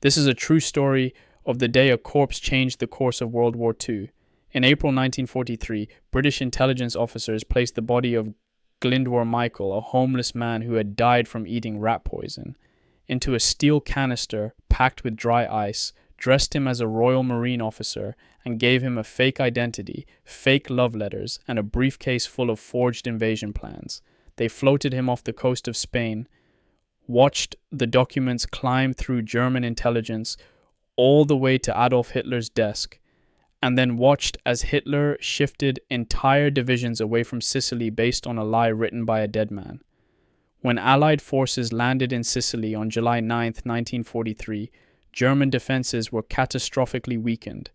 This is a true story of the day a corpse changed the course of World War II. In April 1943, British intelligence officers placed the body of Glyndwr Michael, a homeless man who had died from eating rat poison, into a steel canister packed with dry ice, dressed him as a Royal Marine officer, and gave him a fake identity, fake love letters, and a briefcase full of forged invasion plans. They floated him off the coast of Spain, watched the documents climb through German intelligence all the way to Adolf Hitler's desk, and then watched as Hitler shifted entire divisions away from Sicily based on a lie written by a dead man. When Allied forces landed in Sicily on July 9, 1943, German defenses were catastrophically weakened,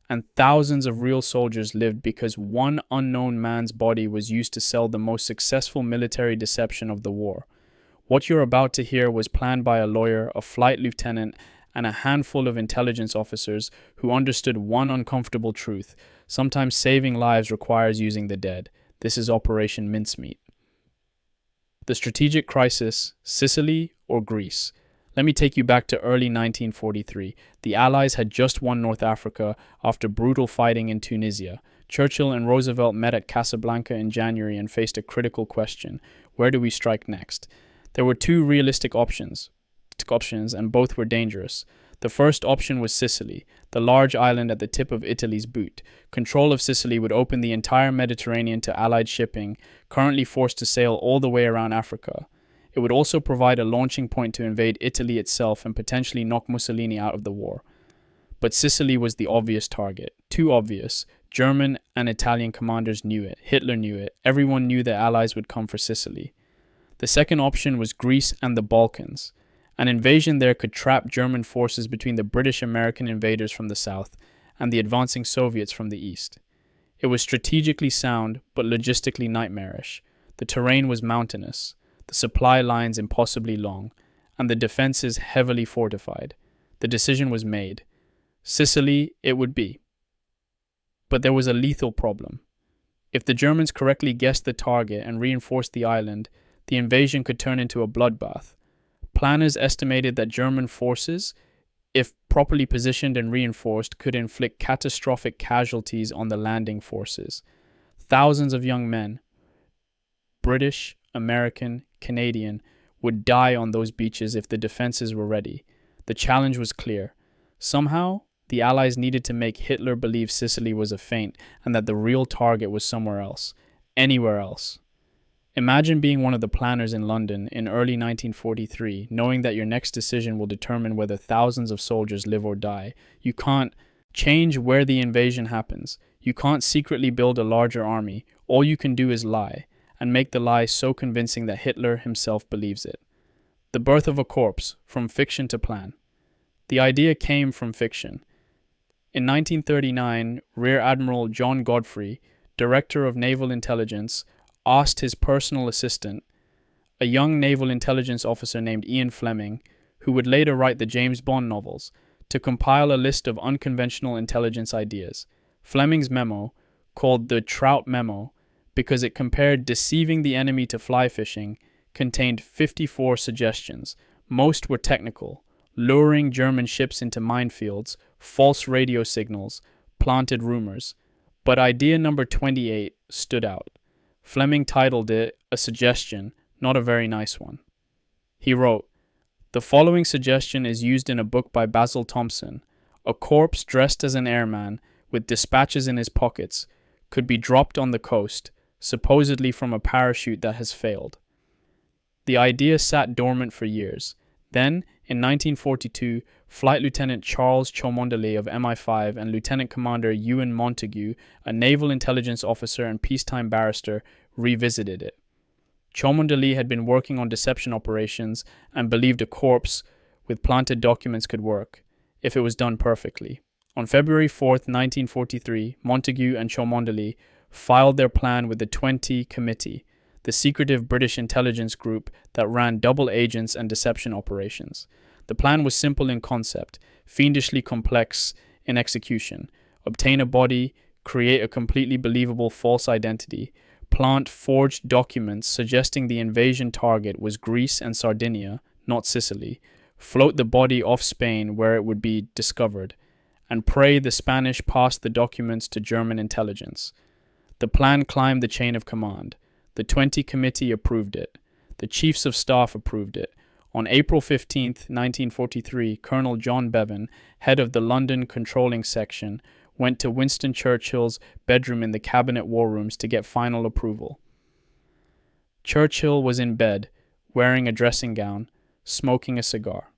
and thousands of real soldiers lived because one unknown man's body was used to sell the most successful military deception of the war. What you're about to hear was planned by a lawyer, a flight lieutenant, and a handful of intelligence officers who understood one uncomfortable truth: sometimes saving lives requires using the dead. This is Operation Mincemeat. The strategic crisis: Sicily or Greece? Let me take you back to early 1943. The Allies had just won North Africa after brutal fighting in Tunisia. Churchill and Roosevelt met at Casablanca in January and faced a critical question: where do we strike next? There were two realistic options, and both were dangerous. The first option was Sicily, the large island at the tip of Italy's boot. Control of Sicily would open the entire Mediterranean to Allied shipping, currently forced to sail all the way around Africa. It would also provide a launching point to invade Italy itself and potentially knock Mussolini out of the war. But Sicily was the obvious target. Too obvious. German and Italian commanders knew it. Hitler knew it. Everyone knew the Allies would come for Sicily. The second option was Greece and the Balkans. An invasion there could trap German forces between the British-American invaders from the south and the advancing Soviets from the east. It was strategically sound, but logistically nightmarish. The terrain was mountainous, the supply lines impossibly long, and the defenses heavily fortified. The decision was made. Sicily it would be. But there was a lethal problem. If the Germans correctly guessed the target and reinforced the island, the invasion could turn into a bloodbath. Planners estimated that German forces, if properly positioned and reinforced, could inflict catastrophic casualties on the landing forces. Thousands of young men, British, American, Canadian, would die on those beaches if the defenses were ready. The challenge was clear. Somehow, the Allies needed to make Hitler believe Sicily was a feint and that the real target was somewhere else, anywhere else. Imagine being one of the planners in London in early 1943, knowing that your next decision will determine whether thousands of soldiers live or die. You can't change where the invasion happens. You can't secretly build a larger army. All you can do is lie, and make the lie so convincing that Hitler himself believes it. The birth of a corpse, from fiction to plan. The idea came from fiction. In 1939, Rear Admiral John Godfrey, Director of Naval Intelligence, asked his personal assistant, a young naval intelligence officer named Ian Fleming, who would later write the James Bond novels, to compile a list of unconventional intelligence ideas. Fleming's memo, called the Trout Memo, because it compared deceiving the enemy to fly fishing, contained 54 suggestions. Most were technical: luring German ships into minefields, false radio signals, planted rumors. But idea number 28 stood out. Fleming titled it a suggestion, not a very nice one. He wrote, "The following suggestion is used in a book by Basil Thomson. A corpse dressed as an airman, with dispatches in his pockets, could be dropped on the coast, supposedly from a parachute that has failed." The idea sat dormant for years. Then, in 1942, Flight Lieutenant Charles Cholmondeley of MI5 and Lieutenant Commander Ewan Montague, a naval intelligence officer and peacetime barrister, revisited it. Cholmondeley had been working on deception operations and believed a corpse with planted documents could work, if it was done perfectly. On February 4th, 1943, Montague and Cholmondeley filed their plan with the 20 Committee, the secretive British intelligence group that ran double agents and deception operations. The plan was simple in concept, fiendishly complex in execution. Obtain a body, create a completely believable false identity, plant forged documents suggesting the invasion target was Greece and Sardinia, not Sicily, float the body off Spain where it would be discovered, and pray the Spanish passed the documents to German intelligence. The plan climbed the chain of command. The 20 Committee approved it. The Chiefs of Staff approved it. On April 15, 1943, Colonel John Bevan, head of the London Controlling Section, went to Winston Churchill's bedroom in the Cabinet War Rooms to get final approval. Churchill was in bed, wearing a dressing gown, smoking a cigar.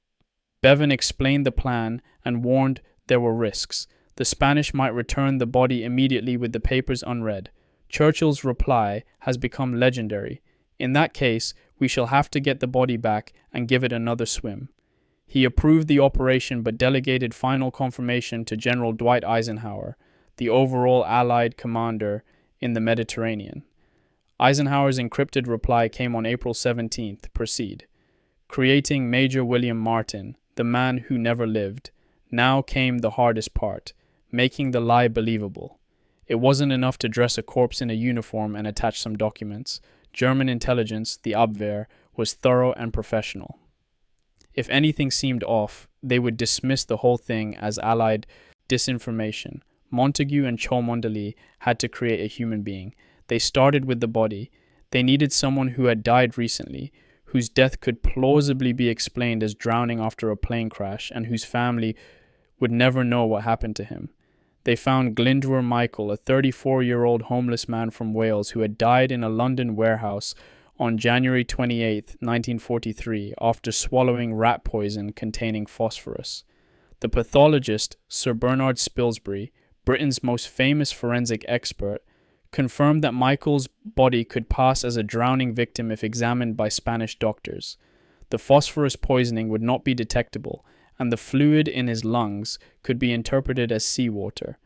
Bevan explained the plan and warned there were risks. The Spanish might return the body immediately with the papers unread. Churchill's reply has become legendary. In that case, we shall have to get the body back and give it another swim. He approved the operation but delegated final confirmation to General Dwight Eisenhower, the overall Allied commander in the Mediterranean. Eisenhower's encrypted reply came on April 17th. Proceed. Creating Major William Martin, the man who never lived. Now came the hardest part, making the lie believable. It wasn't enough to dress a corpse in a uniform and attach some documents. German intelligence, the Abwehr, was thorough and professional. If anything seemed off, they would dismiss the whole thing as Allied disinformation. Montagu and Cholmondeley had to create a human being. They started with the body. They needed someone who had died recently, whose death could plausibly be explained as drowning after a plane crash, and whose family would never know what happened to him. They found Glyndwr Michael, a 34-year-old homeless man from Wales who had died in a London warehouse on January 28, 1943, after swallowing rat poison containing phosphorus. The pathologist, Sir Bernard Spilsbury, Britain's most famous forensic expert, confirmed that Michael's body could pass as a drowning victim if examined by Spanish doctors. The phosphorus poisoning would not be detectable, and the fluid in his lungs could be interpreted as seawater.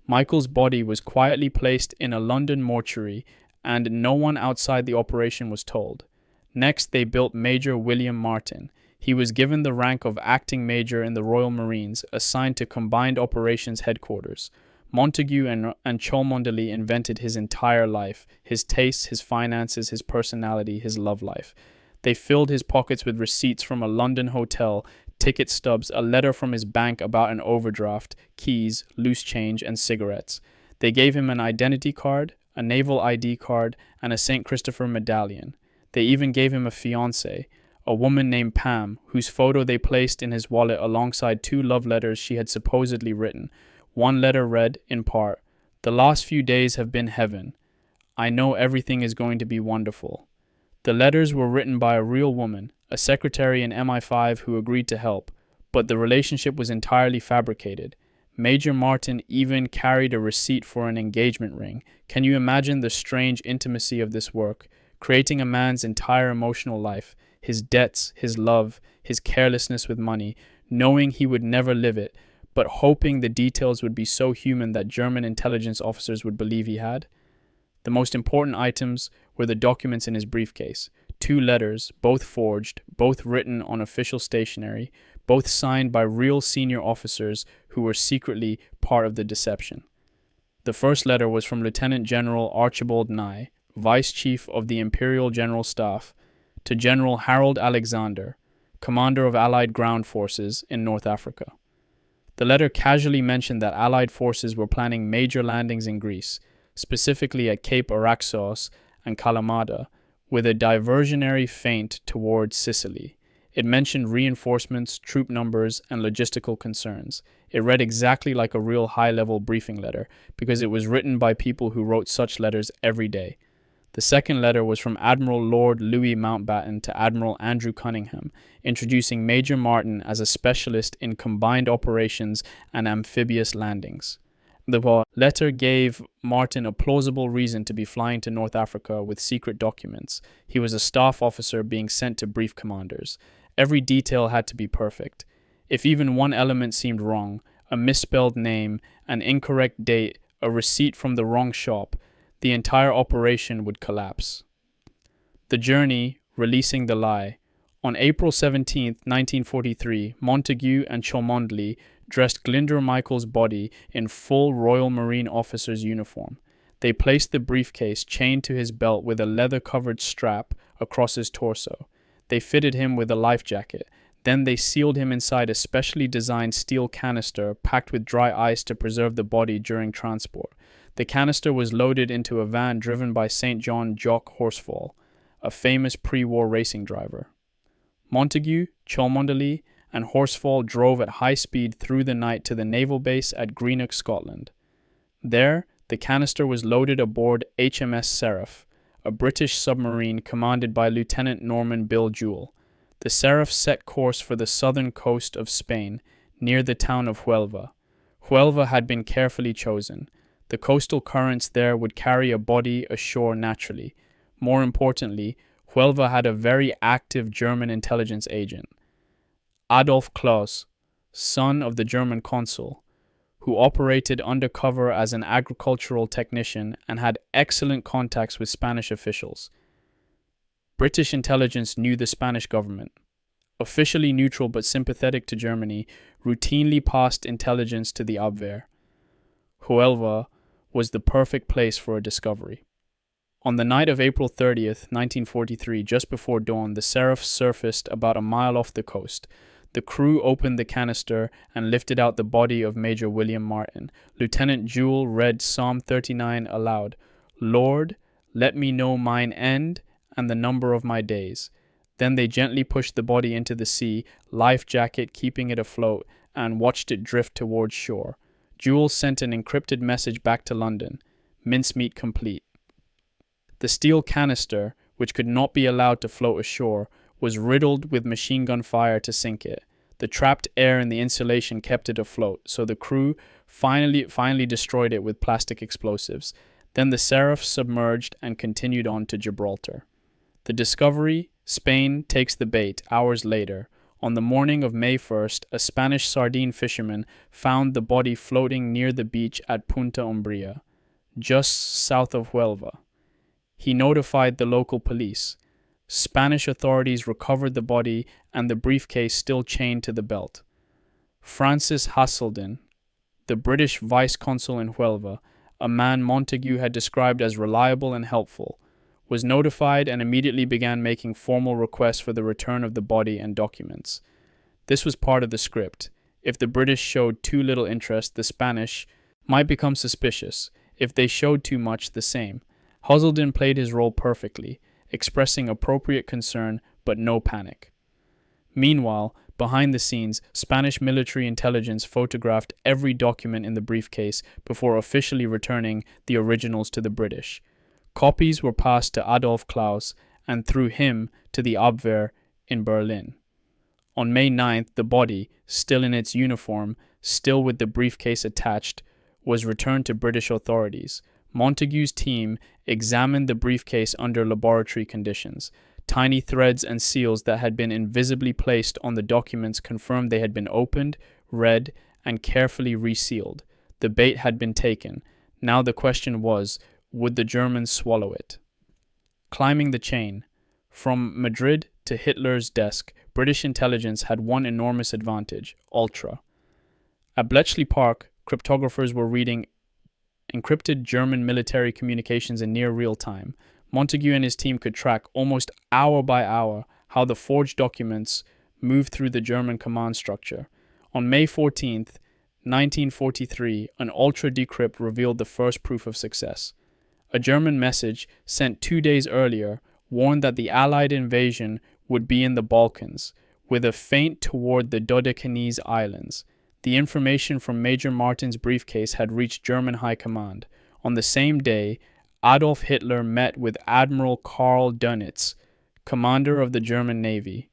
Michael's body was quietly placed in a London mortuary, and no one outside the operation was told. Next, they built Major William Martin. He was given the rank of acting major in the Royal Marines, assigned to Combined Operations Headquarters. Montagu and Cholmondeley invented his entire life, his tastes, his finances, his personality, his love life. They filled his pockets with receipts from a London hotel, ticket stubs, a letter from his bank about an overdraft, keys, loose change, and cigarettes. They gave him an identity card, a naval ID card, and a St. Christopher medallion. They even gave him a fiancée, a woman named Pam, whose photo they placed in his wallet alongside 2 love letters she had supposedly written. One letter read, in part, "The last few days have been heaven. I know everything is going to be wonderful." The letters were written by a real woman, a secretary in MI5 who agreed to help, but the relationship was entirely fabricated. Major Martin even carried a receipt for an engagement ring. Can you imagine the strange intimacy of this work, creating a man's entire emotional life, his debts, his love, his carelessness with money, knowing he would never live it, but hoping the details would be so human that German intelligence officers would believe he had? The most important items were the documents in his briefcase. 2 letters, both forged, both written on official stationery, both signed by real senior officers who were secretly part of the deception. The first letter was from Lieutenant General Archibald Nye, Vice Chief of the Imperial General Staff, to General Harold Alexander, Commander of Allied Ground Forces in North Africa. The letter casually mentioned that Allied forces were planning major landings in Greece, specifically at Cape Araxos and Kalamata, with a diversionary feint towards Sicily. It mentioned reinforcements, troop numbers, and logistical concerns. It read exactly like a real high-level briefing letter, because it was written by people who wrote such letters every day. The second letter was from Admiral Lord Louis Mountbatten to Admiral Andrew Cunningham, introducing Major Martin as a specialist in combined operations and amphibious landings. The letter gave Martin a plausible reason to be flying to North Africa with secret documents. He was a staff officer being sent to brief commanders. Every detail had to be perfect. If even one element seemed wrong, a misspelled name, an incorrect date, a receipt from the wrong shop, the entire operation would collapse. The journey, releasing the lie. On April 17, 1943, Montagu and Cholmondeley dressed Glyndwr Michael's body in full Royal Marine officer's uniform. They placed the briefcase chained to his belt with a leather-covered strap across his torso. They fitted him with a life jacket. Then they sealed him inside a specially designed steel canister packed with dry ice to preserve the body during transport. The canister was loaded into a van driven by St. John Jock Horsfall, a famous pre-war racing driver. Montagu, Cholmondeley, and Horsfall drove at high speed through the night to the naval base at Greenock, Scotland. There, the canister was loaded aboard HMS Seraph, a British submarine commanded by Lieutenant Norman Bill Jewell. The Seraph set course for the southern coast of Spain, near the town of Huelva. Huelva had been carefully chosen. The coastal currents there would carry a body ashore naturally. More importantly, Huelva had a very active German intelligence agent, Adolf Klaus, son of the German consul, who operated undercover as an agricultural technician and had excellent contacts with Spanish officials. British intelligence knew the Spanish government. Officially neutral but sympathetic to Germany, routinely passed intelligence to the Abwehr. Huelva was the perfect place for a discovery. On the night of April 30th, 1943, just before dawn, the Seraph surfaced about a mile off the coast. The crew opened the canister and lifted out the body of Major William Martin. Lieutenant Jewell read Psalm 39 aloud. "Lord, let me know mine end and the number of my days." Then they gently pushed the body into the sea, life jacket keeping it afloat, and watched it drift towards shore. Jewell sent an encrypted message back to London. Mincemeat complete. The steel canister, which could not be allowed to float ashore, was riddled with machine gun fire to sink it. The trapped air in the insulation kept it afloat, so the crew finally destroyed it with plastic explosives. Then the Seraph submerged and continued on to Gibraltar. The discovery, Spain takes the bait hours later. On the morning of May 1st, a Spanish sardine fisherman found the body floating near the beach at Punta Umbria, just south of Huelva. He notified the local police. Spanish authorities recovered the body and the briefcase still chained to the belt. Francis Haselden, the British vice-consul in Huelva, a man Montagu had described as reliable and helpful, was notified and immediately began making formal requests for the return of the body and documents. This was part of the script. If the British showed too little interest, the Spanish might become suspicious. If they showed too much, the same. Haselden played his role perfectly, expressing appropriate concern but no panic. Meanwhile, behind the scenes, Spanish military intelligence photographed every document in the briefcase before officially returning the originals to the British. Copies were passed to Adolf Klaus and through him to the Abwehr in Berlin. On May 9th, the body, still in its uniform, still with the briefcase attached, was returned to British authorities. Montagu's team examined the briefcase under laboratory conditions. Tiny threads and seals that had been invisibly placed on the documents confirmed they had been opened, read, and carefully resealed. The bait had been taken. Now the question was, would the Germans swallow it? Climbing the chain. From Madrid to Hitler's desk, British intelligence had one enormous advantage: ultra. At Bletchley Park, cryptographers were reading encrypted German military communications in near real time. Montagu and his team could track almost hour by hour how the forged documents moved through the German command structure. On May 14th, 1943, an ultra decrypt revealed the first proof of success. A German message sent 2 days earlier warned that the Allied invasion would be in the Balkans, with a feint toward the Dodecanese Islands. The information from Major Martin's briefcase had reached German high command. On the same day, Adolf Hitler met with Admiral Karl Dönitz, commander of the German Navy.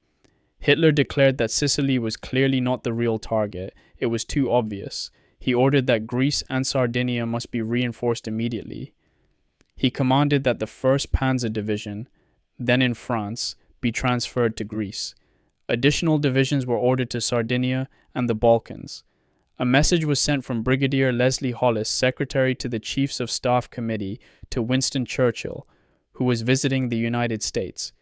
Hitler declared that Sicily was clearly not the real target. It was too obvious. He ordered that Greece and Sardinia must be reinforced immediately. He commanded that the 1st Panzer Division, then in France, be transferred to Greece. Additional divisions were ordered to Sardinia and the Balkans. A message was sent from Brigadier Leslie Hollis, secretary to the Chiefs of Staff Committee, to Winston Churchill, who was visiting the United States.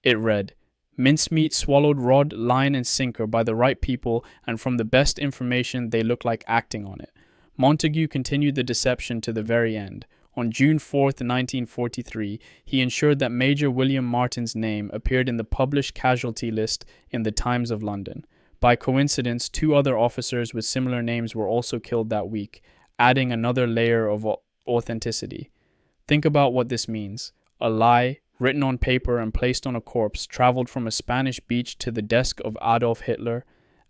It read, "Mincemeat swallowed rod, line, and sinker by the right people, and from the best information they look like acting on it." Montagu continued the deception to the very end. On June 4, 1943, he ensured that Major William Martin's name appeared in the published casualty list in the Times of London. By coincidence, 2 other officers with similar names were also killed that week, adding another layer of authenticity. Think about what this means. A lie, written on paper and placed on a corpse, traveled from a Spanish beach to the desk of Adolf Hitler,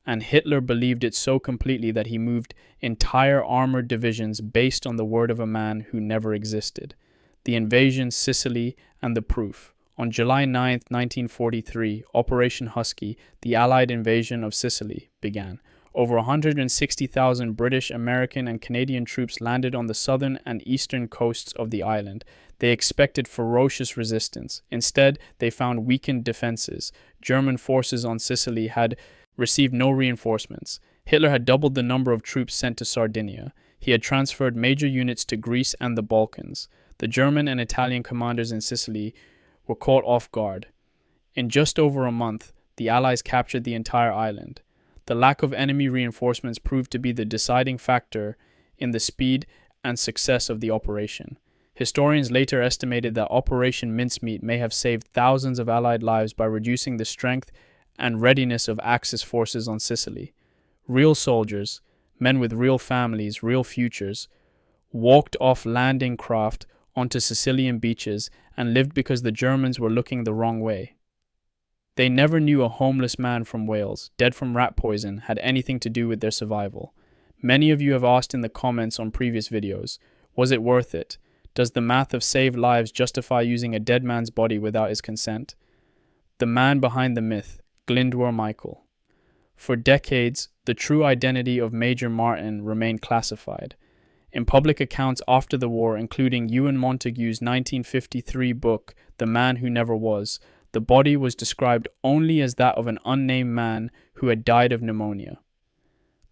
and Hitler believed it so completely that he moved entire armored divisions based on the word of a man who never existed. The invasion, Sicily, and the proof. On July 9, 1943, Operation Husky, the Allied invasion of Sicily, began. Over 160,000 British, American, and Canadian troops landed on the southern and eastern coasts of the island. They expected ferocious resistance. Instead, they found weakened defenses. German forces on Sicily had received no reinforcements. Hitler had doubled the number of troops sent to Sardinia. He had transferred major units to Greece and the Balkans. The German and Italian commanders in Sicily were caught off guard. In just over a month, the Allies captured the entire island. The lack of enemy reinforcements proved to be the deciding factor in the speed and success of the operation. Historians later estimated that Operation Mincemeat may have saved thousands of Allied lives by reducing the strength and readiness of Axis forces on Sicily. Real soldiers, men with real families, real futures, walked off landing craft onto Sicilian beaches and lived because the Germans were looking the wrong way. They never knew a homeless man from Wales, dead from rat poison, had anything to do with their survival. Many of you have asked in the comments on previous videos, was it worth it? Does the math of saved lives justify using a dead man's body without his consent? The man behind the myth, Glyndwr Michael. For decades, the true identity of Major Martin remained classified. In public accounts after the war, including Ewan Montague's 1953 book, The Man Who Never Was, the body was described only as that of an unnamed man who had died of pneumonia.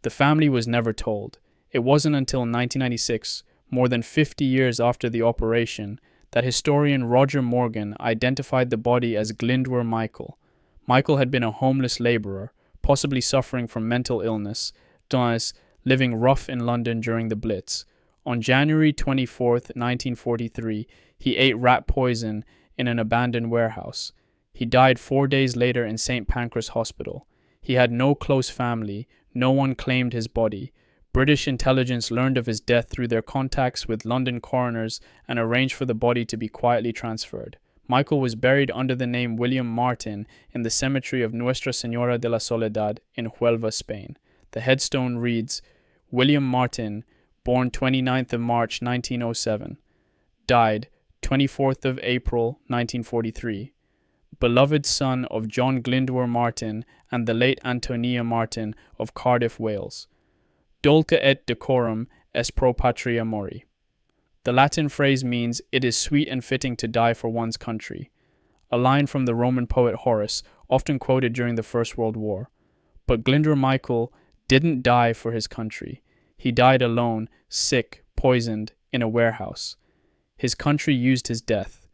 The family was never told. It wasn't until 1996, more than 50 years after the operation, that historian Roger Morgan identified the body as Glyndwr Michael. Michael had been a homeless laborer, possibly suffering from mental illness, thus living rough in London during the Blitz. On January 24, 1943, he ate rat poison in an abandoned warehouse. He died 4 days later in St. Pancras Hospital. He had no close family. No one claimed his body. British intelligence learned of his death through their contacts with London coroners and arranged for the body to be quietly transferred. Michael was buried under the name William Martin in the cemetery of Nuestra Señora de la Soledad in Huelva, Spain. The headstone reads, William Martin, born 29th of March 1907, died 24th of April 1943. Beloved son of John Glyndwr Martin and the late Antonia Martin of Cardiff, Wales. Dulce et decorum est pro patria mori. The Latin phrase means, it is sweet and fitting to die for one's country, a line from the Roman poet Horace, often quoted during the First World War. But Glyndwr Michael didn't die for his country. He died alone, sick, poisoned, in a warehouse. His country used his death.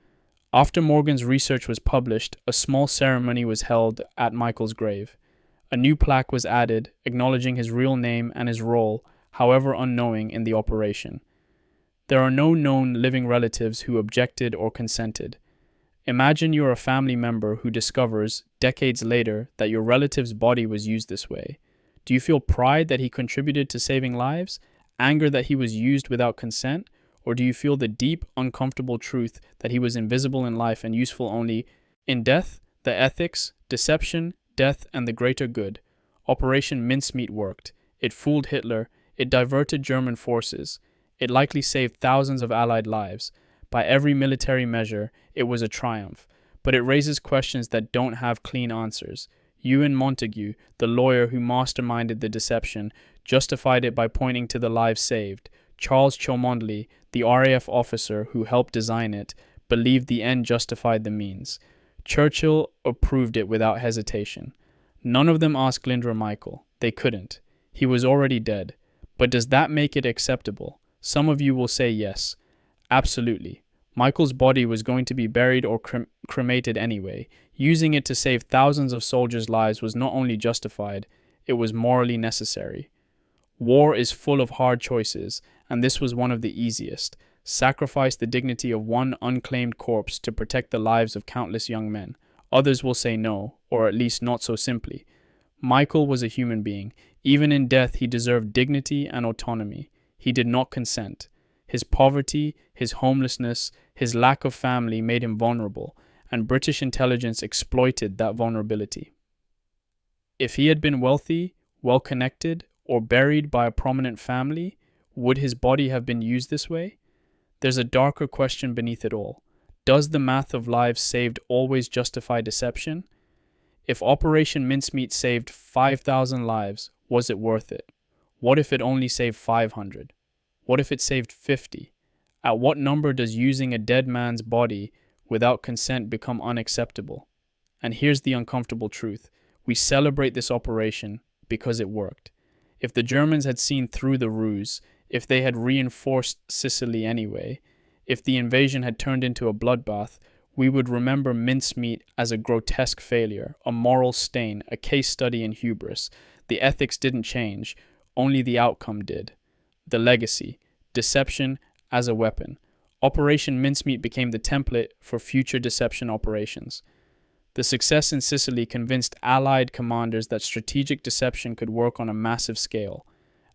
After Morgan's research was published, a small ceremony was held at Michael's grave. A new plaque was added, acknowledging his real name and his role, however unknowing, in the operation. There are no known living relatives who objected or consented. Imagine you're a family member who discovers, decades later, that your relative's body was used this way. Do you feel pride that he contributed to saving lives? Anger that he was used without consent? Or do you feel the deep, uncomfortable truth that he was invisible in life and useful only in death? The ethics, deception, death, and the greater good. Operation Mincemeat worked. It fooled Hitler. It diverted German forces. It likely saved thousands of Allied lives. By every military measure, it was a triumph. But it raises questions that don't have clean answers. Ewan Montague, the lawyer who masterminded the deception, justified it by pointing to the lives saved. Charles Cholmondeley, the RAF officer who helped design it, believed the end justified the means. Churchill approved it without hesitation. None of them asked Glyndwr Michael. They couldn't. He was already dead. But does that make it acceptable? Some of you will say yes. Absolutely. Michael's body was going to be buried or cremated anyway. Using it to save thousands of soldiers' lives was not only justified, it was morally necessary. War is full of hard choices, and this was one of the easiest. sacrifice the dignity of one unclaimed corpse to protect the lives of countless young men. Others will say no, or at least not so simply. Michael was a human being. Even in death, he deserved dignity and autonomy. He did not consent. His poverty, his homelessness, his lack of family made him vulnerable, and British intelligence exploited that vulnerability. If he had been wealthy, well-connected, or buried by a prominent family, would his body have been used this way? There's a darker question beneath it all. Does the math of lives saved always justify deception? If Operation Mincemeat saved 5,000 lives, was it worth it? What if it only saved 500? What if it saved 50? At what number does using a dead man's body without consent become unacceptable? And here's the uncomfortable truth. We celebrate this operation because it worked. If the Germans had seen through the ruse, if they had reinforced Sicily anyway, if the invasion had turned into a bloodbath, we would remember Mincemeat as a grotesque failure, a moral stain, a case study in hubris. The ethics didn't change, only the outcome did. The legacy, deception as a weapon. Operation Mincemeat became the template for future deception operations. The success in Sicily convinced Allied commanders that strategic deception could work on a massive scale.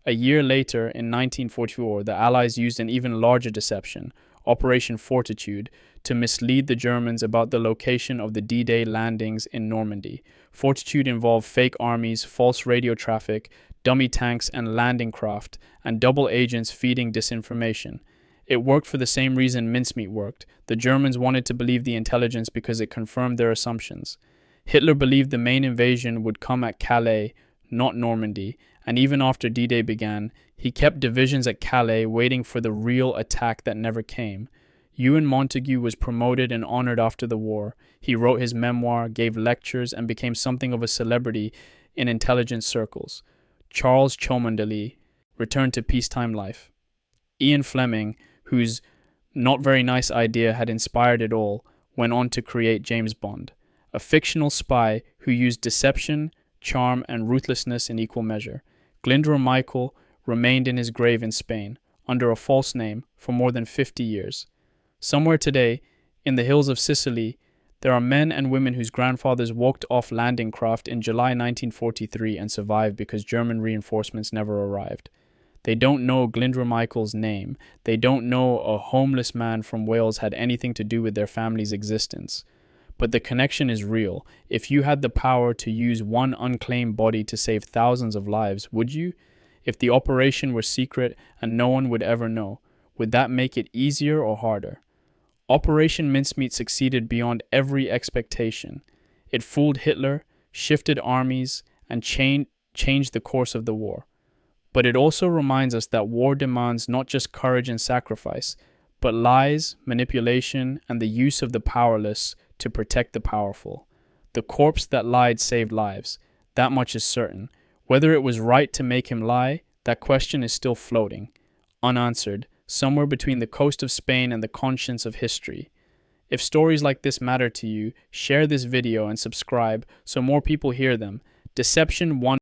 A year later, in 1944, the Allies used an even larger deception, Operation Fortitude, to mislead the Germans about the location of the D-Day landings in Normandy. Fortitude involved fake armies, false radio traffic, dummy tanks and landing craft, and double agents feeding disinformation. It worked for the same reason Mincemeat worked. The Germans wanted to believe the intelligence because it confirmed their assumptions. Hitler believed the main invasion would come at Calais, not Normandy, and even after D-Day began, he kept divisions at Calais waiting for the real attack that never came. Ewan Montagu was promoted and honored after the war. He wrote his memoir, gave lectures, and became something of a celebrity in intelligence circles. Charles Cholmondeley returned to peacetime life. Ian Fleming, whose not very nice idea had inspired it all, went on to create James Bond, a fictional spy who used deception, charm, and ruthlessness in equal measure. Glyndwr Michael remained in his grave in Spain, under a false name, for more than 50 years. Somewhere today, in the hills of Sicily, there are men and women whose grandfathers walked off landing craft in July 1943 and survived because German reinforcements never arrived. They don't know Glyndwr Michael's name. They don't know a homeless man from Wales had anything to do with their family's existence. But the connection is real. If you had the power to use one unclaimed body to save thousands of lives, would you? If the operation were secret and no one would ever know, would that make it easier or harder? Operation Mincemeat succeeded beyond every expectation. It fooled Hitler, shifted armies, and changed the course of the war. But it also reminds us that war demands not just courage and sacrifice, but lies, manipulation, and the use of the powerless to protect the powerful. The corpse that lied saved lives. That much is certain. Whether it was right to make him lie, that question is still floating, unanswered, somewhere between the coast of Spain and the conscience of history. If stories like this matter to you, share this video and subscribe so more people hear them. Deception won.